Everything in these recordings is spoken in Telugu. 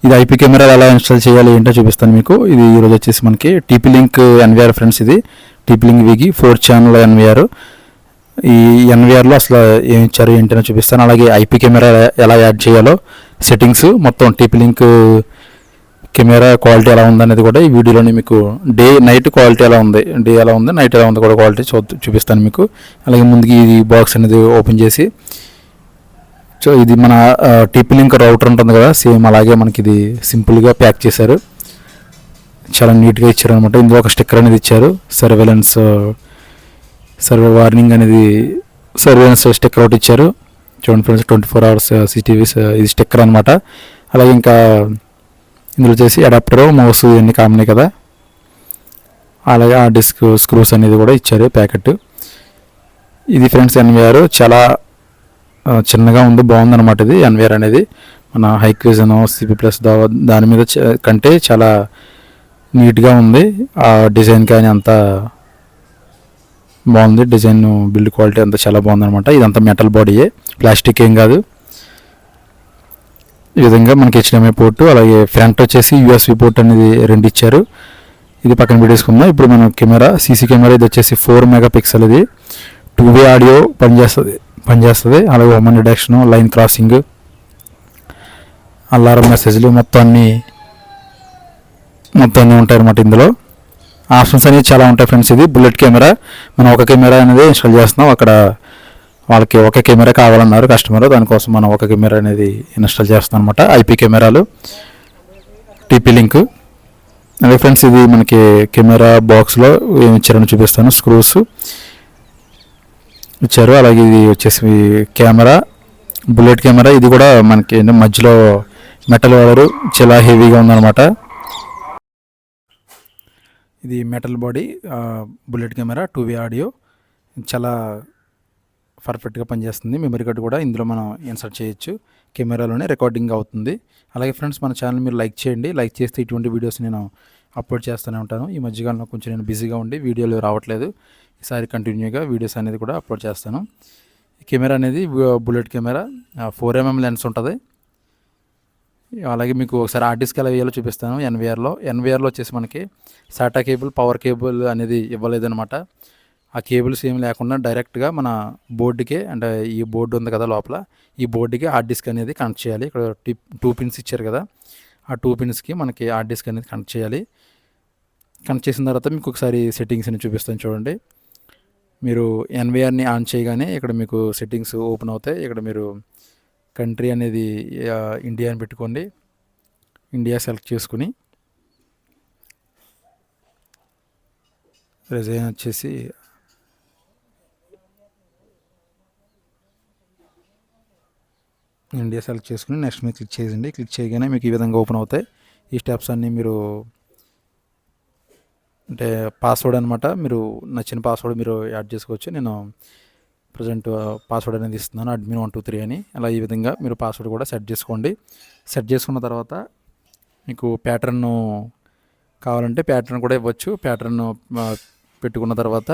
ఇది ఐపీ కెమెరా ఎలా ఇన్స్టాల్ చేయాలి ఏంటో చూపిస్తాను మీకు. ఇది ఈరోజు వచ్చేసి మనకి టీపీ లింక్ ఎన్విఆర్ ఫ్రెండ్స్. ఇది టీపీ లింక్ విగి 4 ఛానల్ ఎన్విఆర్. ఈ ఎన్విఆర్లో అసలు ఏమి ఇచ్చారు ఏంటో చూపిస్తాను. అలాగే ఐపీ కెమెరా ఎలా యాడ్ చేయాలో సెట్టింగ్స్ మొత్తం, టీపీ లింక్ కెమెరా క్వాలిటీ ఎలా ఉందనేది కూడా ఈ వీడియోలోనే మీకు డే నైట్ క్వాలిటీ ఎలా ఉంది, డే ఎలా ఉంది, నైట్ ఎలా ఉంది కూడా క్వాలిటీ చూపిస్తాను మీకు. అలాగే ముందుకి ఈ బాక్స్ అనేది ఓపెన్ చేసి, సో ఇది మన టీపీ లింక్ రౌటర్ ఉంటుంది కదా, సేమ్ అలాగే మనకి ఇది సింపుల్గా ప్యాక్ చేశారు, చాలా నీట్గా ఇచ్చారు అనమాట. ఇందులో ఒక స్టిక్కర్ అనేది ఇచ్చారు, సర్వే వార్నింగ్ అనేది సర్వేలెన్స్ స్టిక్కర్ ఒకటి ఇచ్చారు. చూడండి ఫ్రెండ్స్, 24 hours CCTV ఇది స్టిక్కర్ అనమాట. అలాగే ఇంకా ఇందులో వచ్చేసి అడాప్టర్, మౌస్ ఇవన్నీ కామనే కదా. అలాగే ఆ డిస్క్ స్క్రూస్ అనేది కూడా ఇచ్చారు ప్యాకెట్. ఇది ఫ్రెండ్స్ ఎన్విఆర్ చాలా చిన్నగా ఉంది, బాగుందన్నమాట. ఇది ఎన్విఆర్ అనేది మన హైక్విజన్ CP+ దాని మీద కంటే చాలా నీట్గా ఉంది. ఆ డిజైన్ కానీ అంతా బాగుంది, డిజైన్ బిల్డ్ క్వాలిటీ అంతా చాలా బాగుందన్నమాట. ఇదంతా మెటల్ బాడీయే, ప్లాస్టిక్ ఏం కాదు. ఈ విధంగా మనకి HDMI పోర్టు, అలాగే ఫ్రంట్ వచ్చేసి USB పోర్ట్ అనేది 2 ఇచ్చారు. ఇది పక్కన పెట్టేసుకుందాం. ఇప్పుడు మనం కెమెరా, CC కెమెరా ఇది వచ్చేసి 4 MP, ఇది 2-way ఆడియో పనిచేస్తుంది. అలాగే women detection, line crossing, alarm మెసేజ్లు మొత్తం అన్నీ ఉంటాయి అన్నమాట. ఇందులో ఆప్షన్స్ అనేవి చాలా ఉంటాయి ఫ్రెండ్స్. ఇది బుల్లెట్ కెమెరా, మనం ఒక కెమెరా అనేది ఇన్స్టాల్ చేస్తున్నాం. అక్కడ వాళ్ళకి ఒక కెమెరా కావాలన్నారు కస్టమర్, దానికోసం మనం ఒక కెమెరా అనేది ఇన్స్టాల్ చేస్తాం అనమాట. ఐపీ కెమెరాలు, టీపీ లింక్. అదే ఫ్రెండ్స్, ఇది మనకి కెమెరా బాక్స్లో ఏమి ఇచ్చారని చూపిస్తాను. స్క్రూస్ ఇచ్చారు. అలాగే ఇది వచ్చేసి కెమెరా, బుల్లెట్ కెమెరా. ఇది కూడా మనకి మధ్యలో మెటల్ వాడరు, చాలా హెవీగా ఉందన్నమాట. ఇది metal body bullet camera, 2-way audio, చాలా పర్ఫెక్ట్గా పనిచేస్తుంది. మెమరీ కార్డు కూడా ఇందులో మనం ఇన్సర్ట్ చేయొచ్చు, కెమెరాలోనే రికార్డింగ్ అవుతుంది. అలాగే ఫ్రెండ్స్, మన ఛానల్ మీరు లైక్ చేయండి. లైక్ చేస్తే ఇటువంటి వీడియోస్ నేను అప్లోడ్ చేస్తూనే ఉంటాను. ఈ మధ్యకాలంలో కొంచెం నేను బిజీగా ఉండి వీడియోలు రావట్లేదు. ఈసారి కంటిన్యూగా వీడియోస్ అనేది కూడా అప్లోడ్ చేస్తాను. కెమెరా అనేది బుల్లెట్ కెమెరా, 4 mm లెన్స్ ఉంటుంది. అలాగే మీకు ఒకసారి హార్డ్ డిస్క్ ఎలా వేయాలో చూపిస్తాను. ఎన్విఆర్లో వచ్చేసి మనకి సాటా కేబుల్, పవర్ కేబుల్ అనేది ఇవ్వలేదన్నమాట. ఆ కేబుల్స్ ఏమి లేకుండా డైరెక్ట్గా మన బోర్డుకే, అంటే ఈ బోర్డు ఉంది కదా లోపల, ఈ బోర్డుకి హార్డ్ డిస్క్ అనేది కనెక్ట్ చేయాలి. ఇక్కడ 2 pins ఇచ్చారు కదా, ఆ 2 pinsకి మనకి హార్డ్ డిస్క్ అనేది కనెక్ట్ చేయాలి. కనెక్ట్ చేసిన తర్వాత మీకు ఒకసారి సెట్టింగ్స్ అని చూపిస్తాను చూడండి. మీరు ఎన్విఆర్ని ఆన్ చేయగానే ఇక్కడ మీకు సెట్టింగ్స్ ఓపెన్ అవుతాయి. ఇక్కడ మీరు కంట్రీ అనేది ఇండియా అని పెట్టుకోండి. ఇండియా సెలెక్ట్ చేసుకుని రిజైన్ వచ్చేసి ఇండియా సెలెక్ట్ చేసుకుని నెక్స్ట్ మీద క్లిక్ చేయండి. క్లిక్ చేయగానే మీకు ఈ విధంగా ఓపెన్ అవుతాయి. ఈ స్టెప్స్ అన్నీ మీరు, అంటే పాస్వర్డ్ అనమాట, మీరు నచ్చిన పాస్వర్డ్ మీరు యాడ్ చేసుకోవచ్చు. నేను ప్రజెంట్ పాస్వర్డ్ అనేది ఇస్తున్నాను, admin 123 అని. అలా ఈ విధంగా మీరు పాస్వర్డ్ కూడా సెట్ చేసుకోండి. సెట్ చేసుకున్న తర్వాత మీకు ప్యాటర్న్ కావాలంటే ప్యాటర్న్ కూడా ఇవ్వచ్చు. ప్యాటర్న్ పెట్టుకున్న తర్వాత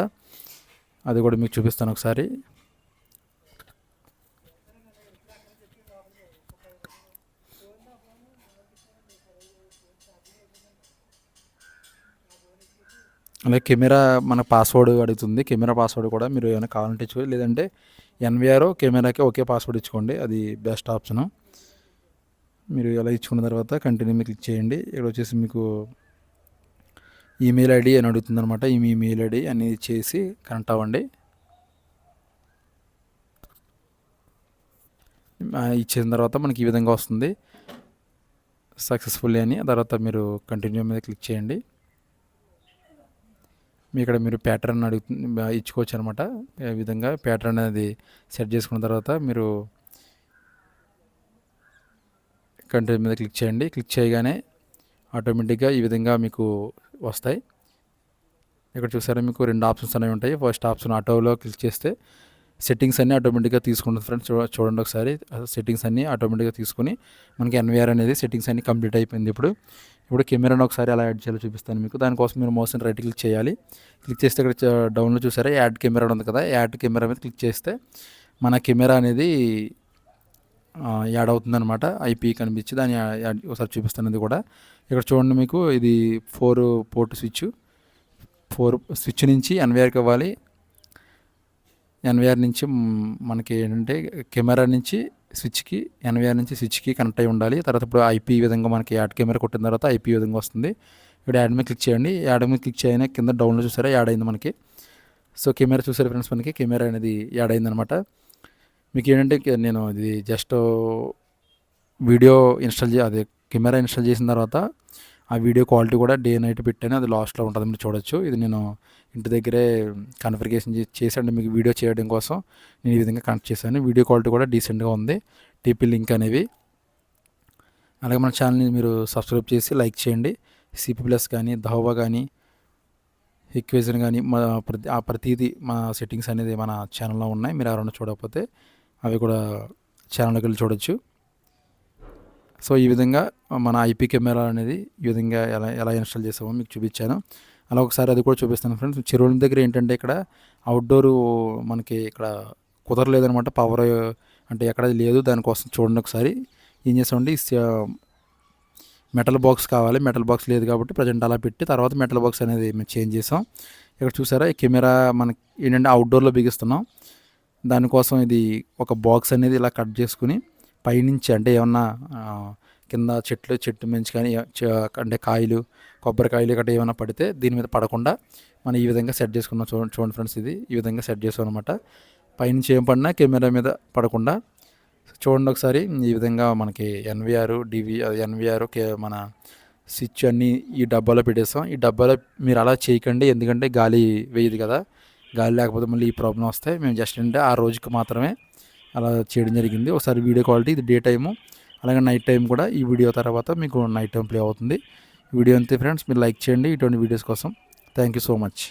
అది కూడా మీకు చూపిస్తాను ఒకసారి. అలాగే కెమెరా మన పాస్వర్డ్ అడుగుతుంది. కెమెరా పాస్వర్డ్ కూడా మీరు ఏమైనా కావాలంటే ఇచ్చుకోవాలి, లేదంటే ఎన్విఆర్ కెమెరాకి ఒకే పాస్వర్డ్ ఇచ్చుకోండి, అది బెస్ట్ ఆప్షను. మీరు ఎలా ఇచ్చుకున్న తర్వాత కంటిన్యూ మీద క్లిక్ చేయండి. ఇక్కడ వచ్చేసి మీకు ఈమెయిల్ ఐడి అని అడుగుతుంది అనమాట. ఈ ఈమెయిల్ ఐడి అనేది చేసి కనెక్ట్ అవ్వండి. ఇచ్చిన తర్వాత మనకి ఈ విధంగా వస్తుంది సక్సెస్ఫుల్లీ అని. తర్వాత మీరు కంటిన్యూ మీద క్లిక్ చేయండి. ఇక్కడ మీరు ప్యాటర్న్ ఇచ్చుకోవచ్చు అనమాట. ఈ విధంగా ప్యాటర్న్ అనేది సెట్ చేసుకున్న తర్వాత మీరు కంటిన్యూ మీద క్లిక్ చేయండి. క్లిక్ చేయగానే ఆటోమేటిక్గా ఈ విధంగా మీకు వస్తాయి. ఇక్కడ చూసారా, మీకు 2 ఆప్షన్స్ అనేవి ఉంటాయి. ఫస్ట్ ఆప్షన్ ఆటోలో క్లిక్ చేస్తే సెట్టింగ్స్ అన్నీ ఆటోమేటిక్గా తీసుకుంటుంది ఫ్రెండ్స్. చూడండి ఒకసారి, సెట్టింగ్స్ అన్నీ ఆటోమేటిక్గా తీసుకుని మనకి ఎన్విఆర్ అనేది సెట్టింగ్స్ అన్నీ కంప్లీట్ అయిపోయింది. ఇప్పుడు కెమెరాను ఒకసారి ఎలా యాడ్ చేయాలో చూపిస్తాను మీకు. దానికోసం మీరు మౌస్ని రైట్ క్లిక్ చేయాలి. క్లిక్ చేస్తే ఇక్కడ డౌన్లో చూసారా యాడ్ కెమెరా ఉంది కదా, యాడ్ కెమెరా మీద క్లిక్ చేస్తే మన కెమెరా అనేది యాడ్ అవుతుందన్నమాట. ఐపీ కనిపించి దాన్ని ఒకసారి చూపిస్తాను. ఇది కూడా ఇక్కడ చూడండి, మీకు ఇది 4 పోర్ట్ స్విచ్. 4 స్విచ్ నుంచి ఎన్వైఆర్కి ఇవ్వాలి. ఎన్వైఆర్ నుంచి మనకి ఏంటంటే కెమెరా నుంచి స్విచ్కి, ఎన్వైఆర్ నుంచి స్విచ్కి కనెక్ట్ అయి ఉండాలి. తర్వాత ఇప్పుడు ఐపీ విధంగా మనకి యాడ్ కెమెరా కొట్టిన తర్వాత ఐపీ విధంగా వస్తుంది. ఇక్కడ యాడ్ మీద క్లిక్ చేయండి. యాడ్ మీద క్లిక్ చేయగానే కింద డౌన్లోడ్ చూసారా, యాడ్ అయింది మనకి. సో కెమెరా చూసారు ఫ్రెండ్స్, మనకి కెమెరా అనేది యాడ్ అయిందనమాట. మీకు ఏంటంటే నేను ఇది జస్ట్ వీడియో అదే కెమెరా ఇన్స్టాల్ చేసిన తర్వాత ఆ వీడియో క్వాలిటీ కూడా డే నైట్ పెట్టాను. అది లాస్ట్లో ఉంటుంది, మీరు చూడొచ్చు. ఇది నేను ఇంటి దగ్గరే కాన్ఫిగరేషన్ చేశాను మీకు వీడియో చేయడం కోసం. నేను ఈ విధంగా కనెక్ట్ చేశాను. వీడియో క్వాలిటీ కూడా డీసెంట్గా ఉంది. టీపీ లింక్ అనేవి. అలాగే మన ఛానల్ని మీరు సబ్స్క్రైబ్ చేసి లైక్ చేయండి. సిపి ప్లస్ కానీ, ధోవా కానీ, ఈక్వేషన్ కానీ ప్రతిదీ మా సెట్టింగ్స్ అనేది మన ఛానల్లో ఉన్నాయి. మీరు ఎవరైనా చూడకపోతే అవి కూడా ఛానల్లోకి వెళ్ళి చూడొచ్చు. సో ఈ విధంగా మన ఐపీ కెమెరా అనేది ఈ విధంగా ఎలా ఎలా ఇన్స్టాల్ చేసామో మీకు చూపించాను. అలా ఒకసారి అది కూడా చూపిస్తాను ఫ్రెండ్స్. చెరువుల దగ్గర ఏంటంటే ఇక్కడ అవుట్డోరు మనకి ఇక్కడ కుదరలేదనమాట. పవర్ అంటే ఎక్కడ లేదు. దానికోసం చూడండి ఒకసారి. ఏం చేసామంటే మెటల్ బాక్స్ కావాలి. మెటల్ బాక్స్ లేదు కాబట్టి ప్రజెంట్ అలా పెట్టి తర్వాత మెటల్ బాక్స్ అనేది మేము చేంజ్ చేసాం. ఇక్కడ చూసారా, ఈ కెమెరా మనకి ఏంటంటే అవుట్డోర్లో బిగిస్తున్నాం. దానికోసం ఇది ఒక బాక్స్ అనేది ఇలా కట్ చేసుకుని పైనుంచి అంటే ఏమన్నా కింద చెట్టు మంచి కానీ అంటే కాయలు, కొబ్బరికాయలు ఇక్కడ ఏమైనా పడితే దీని మీద పడకుండా మనం ఈ విధంగా సెట్ చేసుకున్నాం. చూడండి ఫ్రెండ్స్, ఇది ఈ విధంగా సెట్ చేసాం అనమాట. పైనుంచి ఏం పడినా కెమెరా మీద పడకుండా. చూడండి ఒకసారి, ఈ విధంగా మనకి ఎన్విఆర్ మన స్విచ్ అన్నీ ఈ డబ్బాలో పెట్టేస్తాం. ఈ డబ్బాలో మీరు అలా చేయకండి, ఎందుకంటే గాలి వేయదు కదా. గాలి లేకపోతే మళ్ళీ ఈ ప్రాబ్లం వస్తాయి. మేము జస్ట్ అంటే ఆ రోజుకి మాత్రమే అలా చేయడం జరిగింది. ఒకసారి వీడియో క్వాలిటీ ఇది డే టైము, అలాగే నైట్ టైం కూడా ఈ వీడియో తర్వాత మీకు నైట్ టైం ప్లే అవుతుంది. వీడియో అంతే ఫ్రెండ్స్, మీరు లైక్ చేయండి ఇటువంటి వీడియోస్ కోసం. Thank you so much.